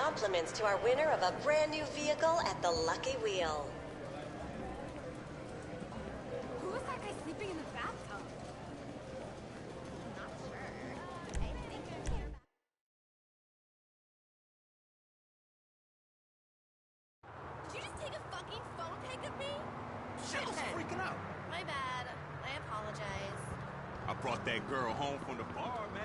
compliments to our winner of a brand new vehicle at the Lucky Wheel. Who was that guy sleeping in the bathtub? Not sure. I think I'm here. Did you just take a fucking phone pic of me? Shit, I was freaking out. My bad. I apologize. I brought that girl home from the bar, man.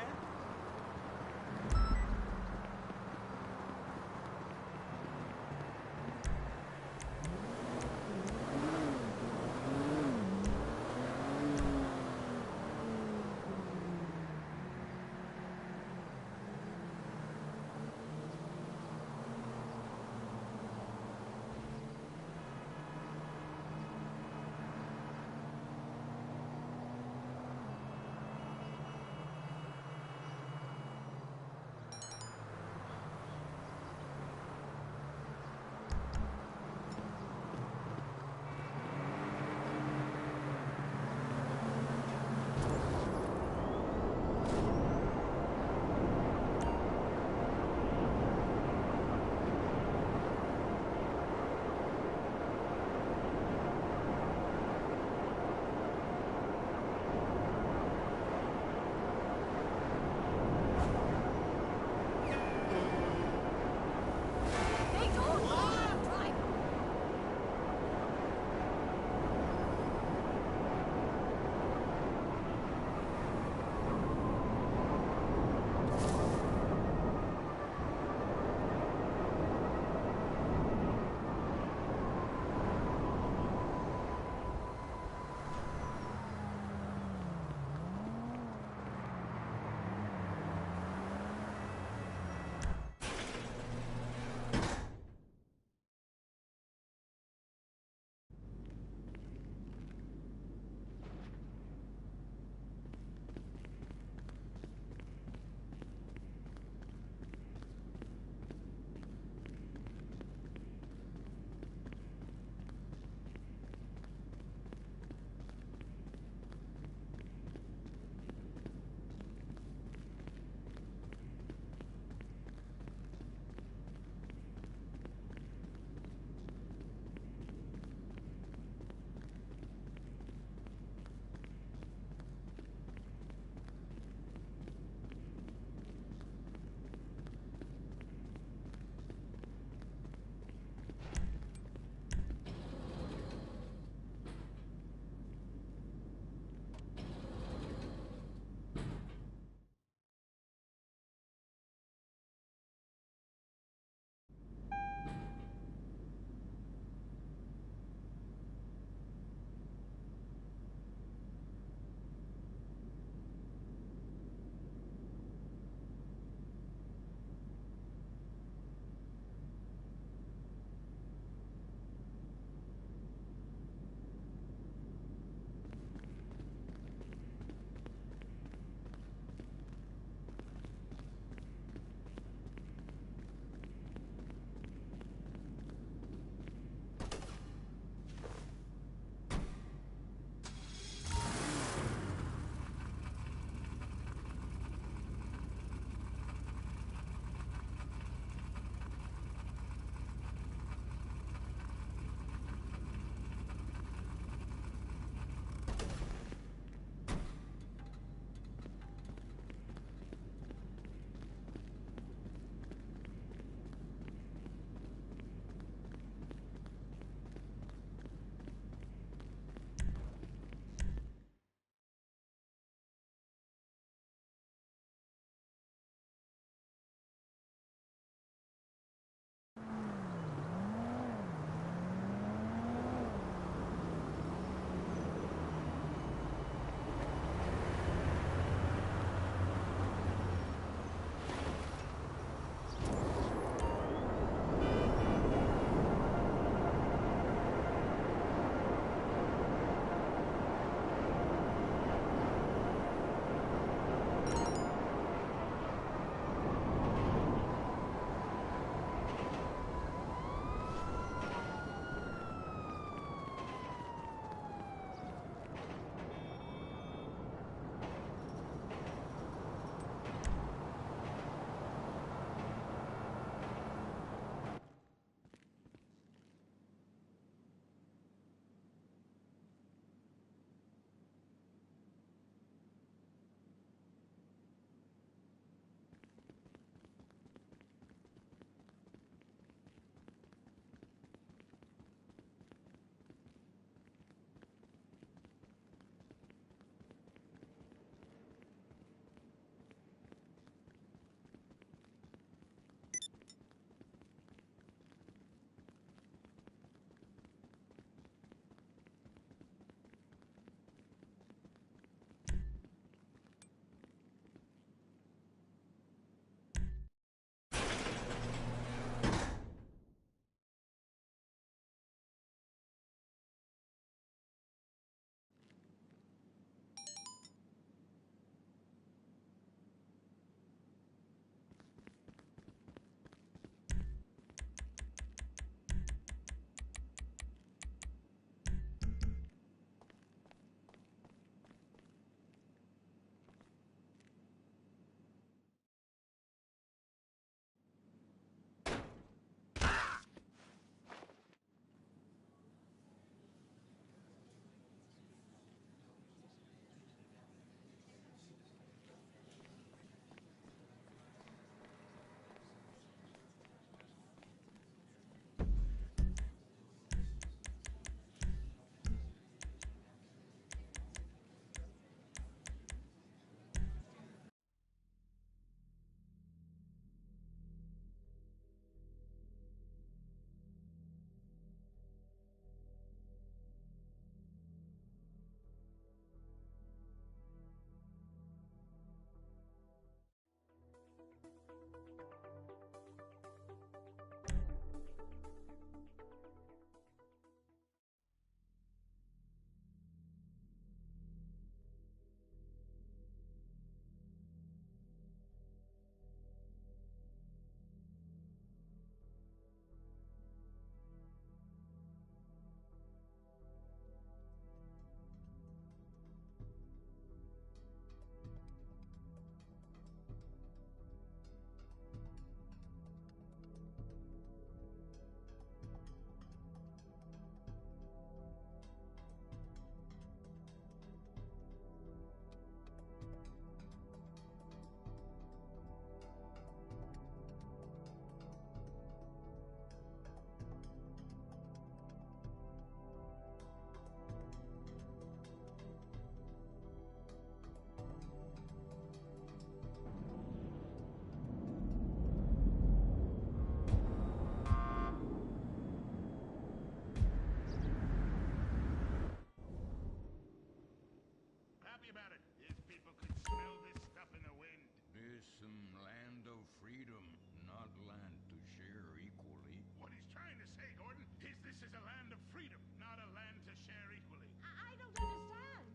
freedom, not land to share equally. What he's trying to say, Gordon, is this is a land of freedom, not a land to share equally. I don't understand.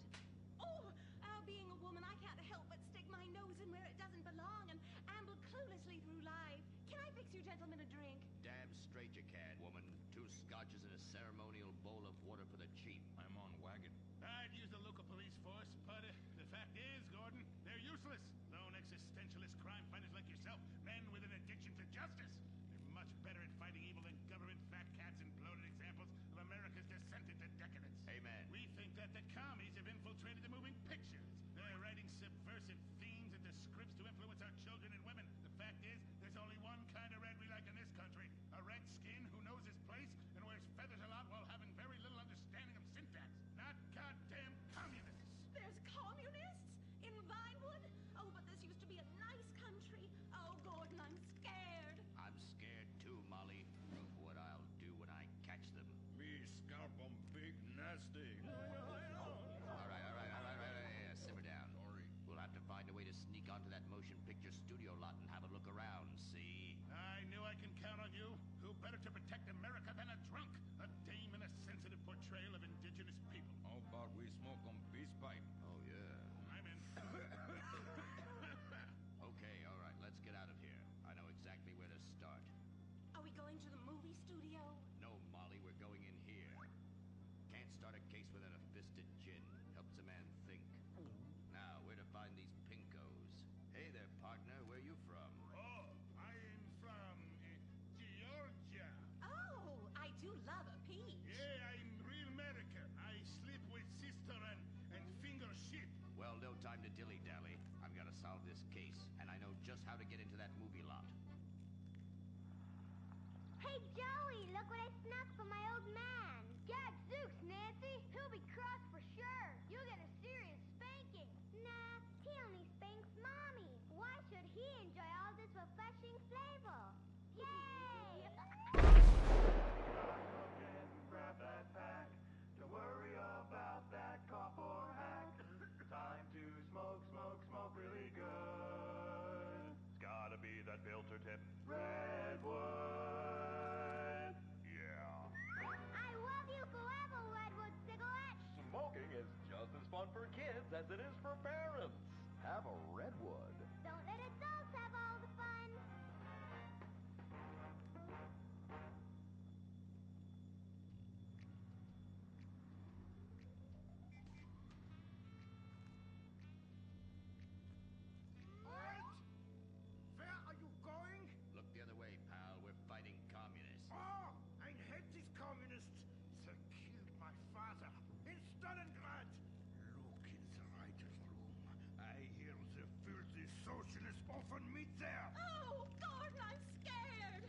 Oh, being a woman, I can't help but stick my nose in where it doesn't belong and amble cluelessly through life. Can I fix you gentlemen a drink? Damn straight you can, woman. 2 scotches and a ceremonial bowl of water for the chief. I'm on wagon. I'd use the local police force, but the fact is, Gordon, they're useless. Lone existentialist crime fighters like yourself, men with an addiction to justice. They're much better at fighting evil than government fat cats and bloated examples of America's descent into decadence. Amen. We think that the commies have infiltrated the moving pictures. They're writing subversive themes into scripts to influence our children and women. The fact is, there's only one kind of red we like in this country. A red skin who knows his place and wears feathers a lot while having very little understanding of syntax. Not goddamn communists. There's communists? In Vinewood? Oh, but this used to be a nice country. Oh, Gordon, I'm scared. I'm scared too, Molly, of what I'll do when I catch them. Me scalp 'em big nasty. All right. Simmer down. Sorry. We'll have to find a way to sneak onto that motion picture studio lot and have a look around, see? I knew I can count on you. Who better to protect America than a drunk? A dame in a sensitive portrayal of indigenous people. How about we smoke 'em peace pipe? Oh, yeah. I'm in. Okay, all right, let's get out of here. I know exactly where to start. Are we going to the movie studio? No, Molly, we're going in here. Can't start a case without a fisted gin. Helps a man think. Now, where to find these pinkos? Hey there, partner, where you from? Oh, I'm from Georgia. Oh, I do love a peach. Yeah, I'm real American. I sleep with sister and finger shit. Well, no time to dilly-dally. I've got to solve this case, and I know just how to get into that movie lot. Hey, Joey, look what I snuck from my old man. Gadzooks, Nancy. He'll be cross for sure. You'll get a serious spanking. Nah, he only spanks Mommy. Why should he enjoy all this refreshing flavor? Yay! Grab that pack. Don't worry about that cough or hack. Time to smoke, smoke, smoke really good. It's gotta be that filter tip. Redwood. Yeah. I love you forever, Redwood cigarette. Smoking is just as fun for kids as it is for parents. Have a Redwood. Don't let adults have all the fun. Where are you going? Look the other way, pal. We're fighting communists. Oh, I hate these communists. They killed my father in Stalingrad. Look in the writer's room. I hear the filthy socialists often meet there. Oh, Gordon, I'm scared.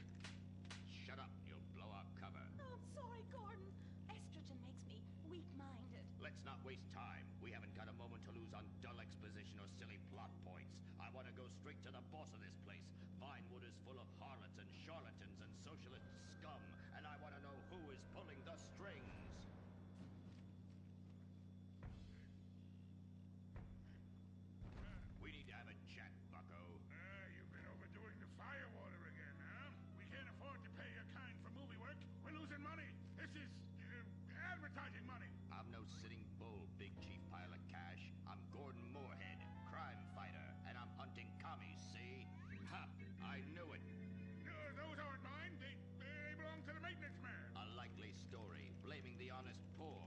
Shut up, you'll blow our cover. Oh, I'm sorry, Gordon. Estrogen makes me weak-minded. Let's not waste time. We haven't got a moment to lose on dull exposition or silly plot points. I want to go straight to the boss of this place. Vinewood is full of harlots and charlatans and socialist scum, and I want to know who is pulling the strings. We need to have a chat, bucko. You've been overdoing the firewater again, huh? We can't afford to pay your kind for movie work. We're losing money. This is advertising money. I'm no sitting bull, big chief pile of cash. I'm Gordon Moorhead, crime fighter, and I'm hunting commies, see? Ha! I knew it. Those aren't mine. They belong to the maintenance man. A likely story, blaming the honest poor.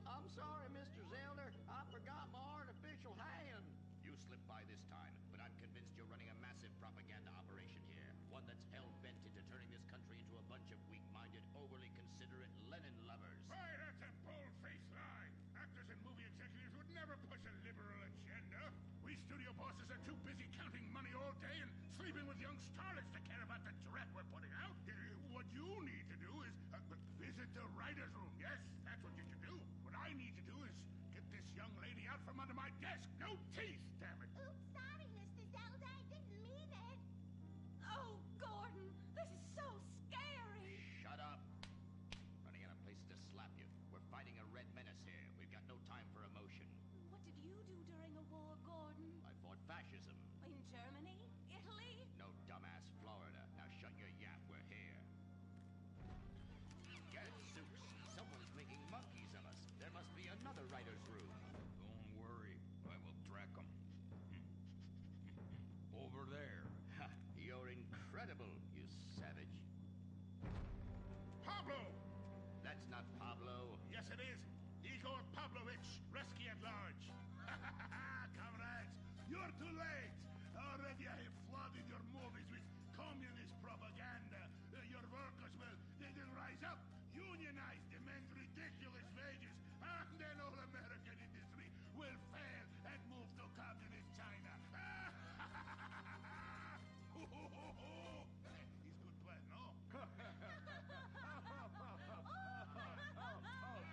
I'm sorry, Mr. Zelder. I forgot my artificial hand. You slipped by this time, but I'm convinced you're running a massive propaganda operation here. One that's hell-bent into turning this country into a bunch of weak-minded, overly considerate Lenin lovers. Why, that's a bold-faced lie. Actors and movie executives would never push a liberal agenda. We studio bosses are too busy counting money all day and sleeping with young starlets to care about the dread we're putting out. What you need to do is visit the writer's room. Yes, that's what you should do. What I need to do is get this young lady out from under my desk. No teeth, damn it. Oops, sorry, Mr. Zelda. I didn't mean it. Oh, Gordon, this is so scary. Shut up. Running out of places to slap you. We're fighting a red menace here. We've got no time for emotion. What did you do during a war, Gordon? I fought fascism. In Germany? Italy? No, darling. not Pablo. Yes, it is. Igor Pavlovich, rescue at large. Comrades, you're too late. Already I have flooded your movies with communist propaganda. Your workers they'll rise up, unionize, demand ridiculous wages, and then all American industry will fail and move to communist China. He's good plan, no?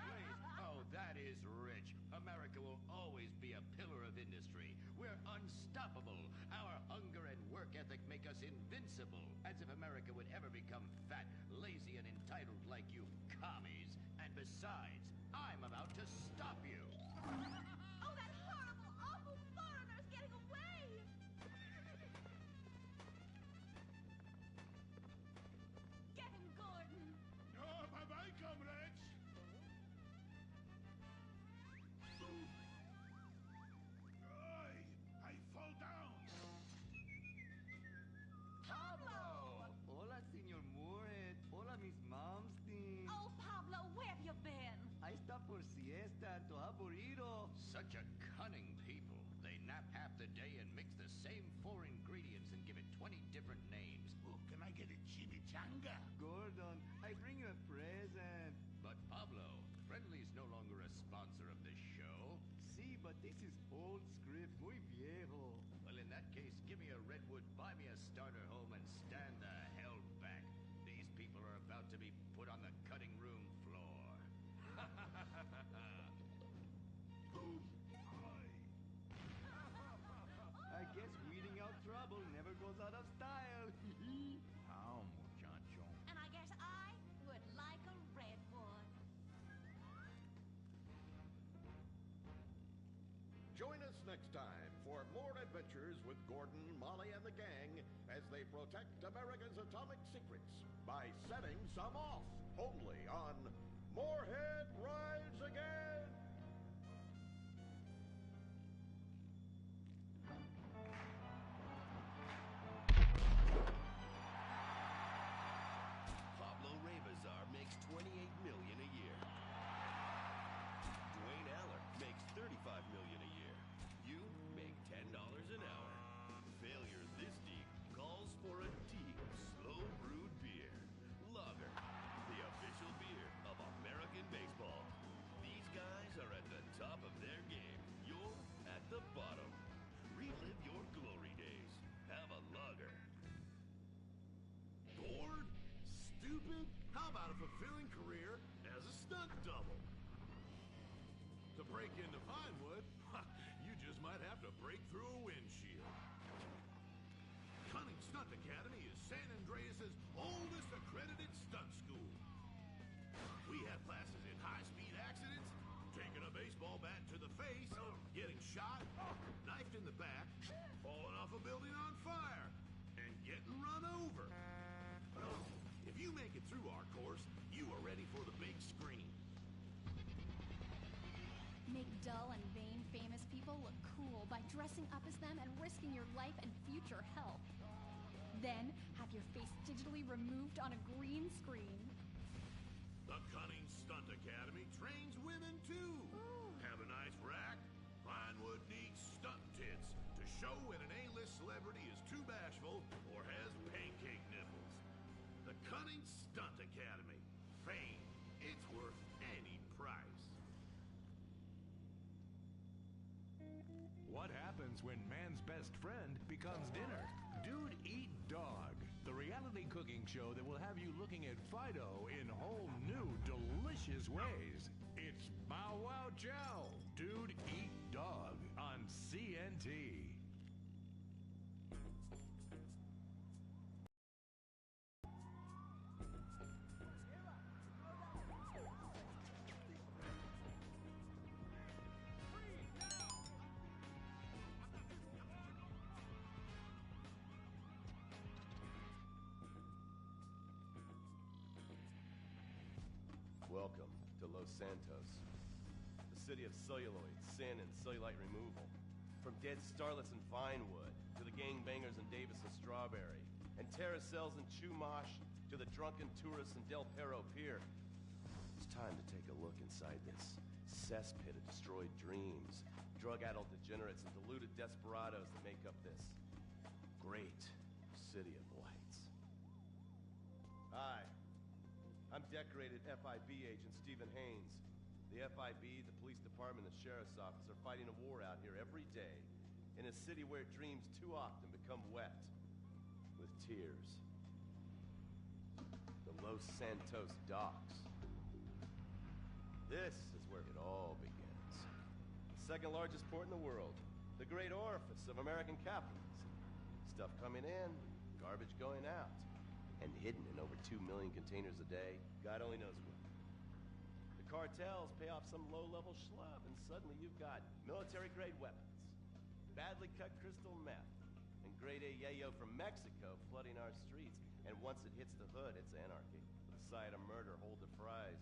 Please. Oh, that is rich. America will always be a pillar of industry. We're unstoppable. Our hunger and work ethic make us invincible. As if America would ever become fat, lazy, and entitled like you commies. And besides, I'm about to stop you. Oh, that horrible, awful foreigner's getting away! Get him, Gordon! No, bye-bye, comrades. I fall down. Pablo! Hola, Senor Moorhead. Hola, Miss Momstein. Oh, Pablo, where have you been? Ahí está por siesta, to ha burrito. Such a cunning people. They nap half the day and mix the same 4 ingredients and give it 20 different names. Oh, can I get a chimichanga? Gordon, I bring you a present. But Pablo, Friendly's no longer a sponsor of this show. Sí, but this is old script, muy viejo. Well, in that case, give me a redwood, buy me a starter home, and stand the hell back. These people are about to be put on the cutting room floor. I guess weeding out trouble never goes out of style. How, muchacho? And I guess I would like a redwood. Join us next time for more adventures with Gordon, Molly, and the gang as they protect America's atomic secrets by setting some off, only on Moorhead Rides Again! Pablo Rebazar makes $28 million a year. Dwayne Aller makes $35 million a year. You make $10 an hour. Failure this deep calls for a deep, slow brewed beer. Lager, the official beer of American baseball. These guys are at the top of their game. You're at the bottom. Relive your glory days. Have a lager. Bored? Stupid? How about a fulfilling career as a stunt double? To break into Vinewood, you just might have to break through a windshield. Cunning Stunt Academy is San Andreas' oldest accredited stunt school. We have classes in high-speed accidents, taking a baseball bat to the face, getting shot, knifed in the back, falling off a building on fire, and getting run over. If you make it through our course, you are ready for the big screen. Make dull and vain famous people look cool by dressing up as them and risking your life and future health. Then, have your face digitally removed on a green screen. The Cunning Stunt Academy trains women too. Have a nice rack? Vinewood needs stunt tits to show when an A-list celebrity is too bashful or has pancake nipples. The Cunning Stunt Academy. Fame. It's worth any price. What happens when man's best friend becomes dinner? Dude Eat Dog, the reality cooking show that will have you looking at Fido in whole new, delicious ways. It's Bow Wow Chow, Dude Eat Dog on CNT. Welcome to Los Santos, the city of celluloid, sin, and cellulite removal. From dead starlets in Vinewood to the gangbangers in Davis and Strawberry, and terracels in Chumash to the drunken tourists in Del Perro Pier. It's time to take a look inside this cesspit of destroyed dreams, drug-addled degenerates, and deluded desperados that make up this great city of lights. Hi, I'm decorated FIB agent Stephen Haynes. The FIB, the police department, the sheriff's office are fighting a war out here every day in a city where dreams too often become wet with tears. The Los Santos docks. This is where it all begins. The second largest port in the world. The great orifice of American capitalism. Stuff coming in, garbage going out. And hidden in over 2 million containers a day. God only knows where. The cartels pay off some low-level schlub, and suddenly you've got military-grade weapons, badly cut crystal meth, and grade A yayo from Mexico flooding our streets. And once it hits the hood, it's anarchy. The side of murder, hold the fries.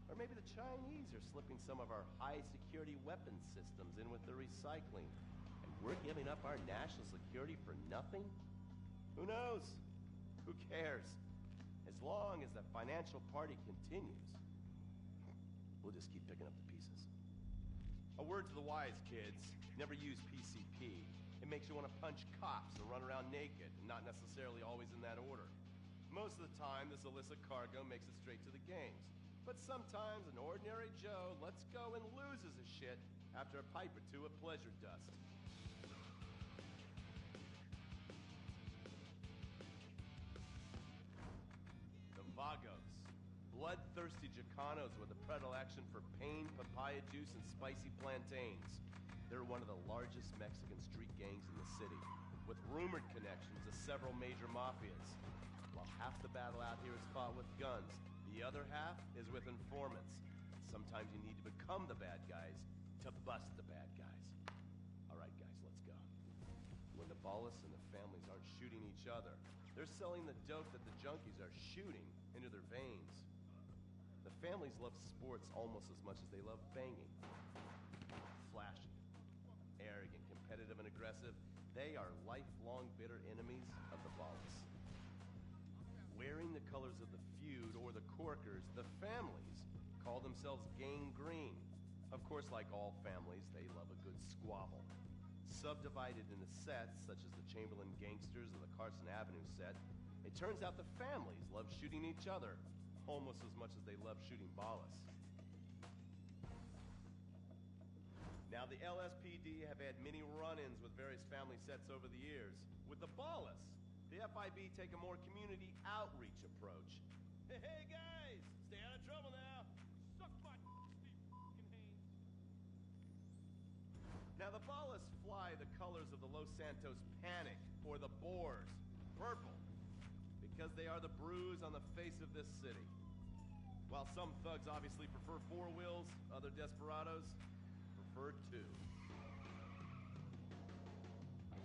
Or maybe the Chinese are slipping some of our high-security weapons systems in with the recycling. And we're giving up our national security for nothing? Who knows? Who cares? As long as the financial party continues, we'll just keep picking up the pieces. A word to the wise, kids. Never use PCP. It makes you want to punch cops or run around naked, and not necessarily always in that order. Most of the time, this illicit cargo makes it straight to the gangs. But sometimes an ordinary Joe lets go and loses his shit after a pipe or two of pleasure dust. The Vagos, bloodthirsty Chicanos with a predilection for pain, papaya juice, and spicy plantains. They're one of the largest Mexican street gangs in the city, with rumored connections to several major mafias. While half the battle out here is fought with guns, the other half is with informants. Sometimes you need to become the bad guys to bust the bad guys. All right, guys, let's go. When the Ballas and the families aren't shooting each other, they're selling the dope that the junkies are shooting into their veins. The families love sports almost as much as they love banging. Flashy, arrogant, competitive, and aggressive, they are lifelong bitter enemies of the Ballas. Wearing the colors of the feud or the Corkers, the families call themselves Gang Green. Of course, like all families, they love a good squabble. Subdivided into sets, such as the Chamberlain Gangsters or the Carson Avenue set, it turns out the families love shooting each other almost as much as they love shooting Ballas. Now, the LSPD have had many run-ins with various family sets over the years. With the Ballas, the FIB take a more community outreach approach. Hey guys, stay out of trouble now. Suck my Steve Haynes. Now the Ballas fly the colors of the Los Santos Panic, or the Boers, purple, because they are the bruise on the face of this city. While some thugs obviously prefer 4 wheels, other desperados prefer 2.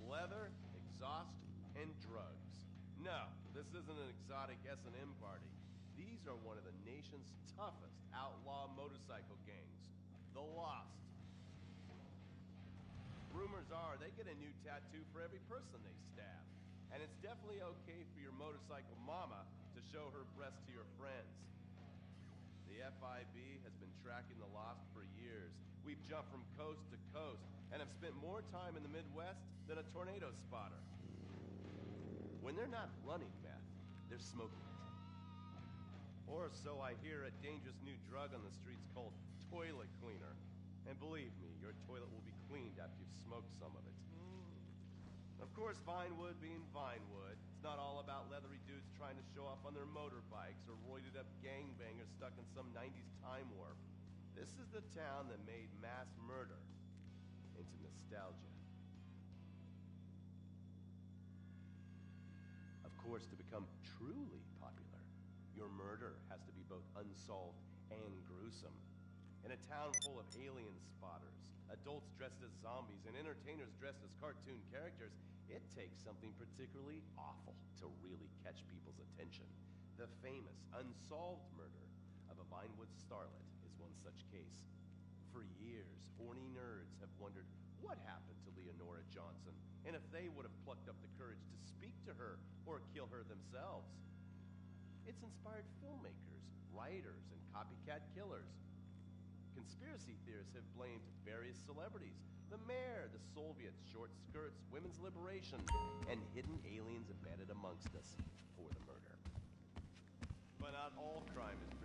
Leather, exhaust, and drugs. No, this isn't an exotic S&M party. These are one of the nation's toughest outlaw motorcycle gangs, the Lost. Rumors are they get a new tattoo for every person they stab. And it's definitely okay for your motorcycle mama to show her breast to your friends. The FIB has been tracking the Lost for years. We've jumped from coast to coast and have spent more time in the Midwest than a tornado spotter. When they're not running meth, they're smoking it. Or so I hear, a dangerous new drug on the streets called toilet cleaner. And believe me, your toilet will be cleaned after you've smoked some of it. Of course, Vinewood being Vinewood, it's not all about leathery dudes trying to show off on their motorbikes or roided up gangbangers stuck in some 90s time warp. This is the town that made mass murder into nostalgia. Of course, to become truly popular, your murder has to be both unsolved and gruesome. In a town full of alien spotters, adults dressed as zombies, and entertainers dressed as cartoon characters, it takes something particularly awful to really catch people's attention. The famous unsolved murder of a Vinewood starlet is one such case. For years, horny nerds have wondered what happened to Leonora Johnson, and if they would have plucked up the courage to speak to her or kill her themselves. It's inspired filmmakers rioters, and copycat killers. Conspiracy theorists have blamed various celebrities, the mayor, the Soviets, short skirts, women's liberation, and hidden aliens embedded amongst us for the murder. But not all crime is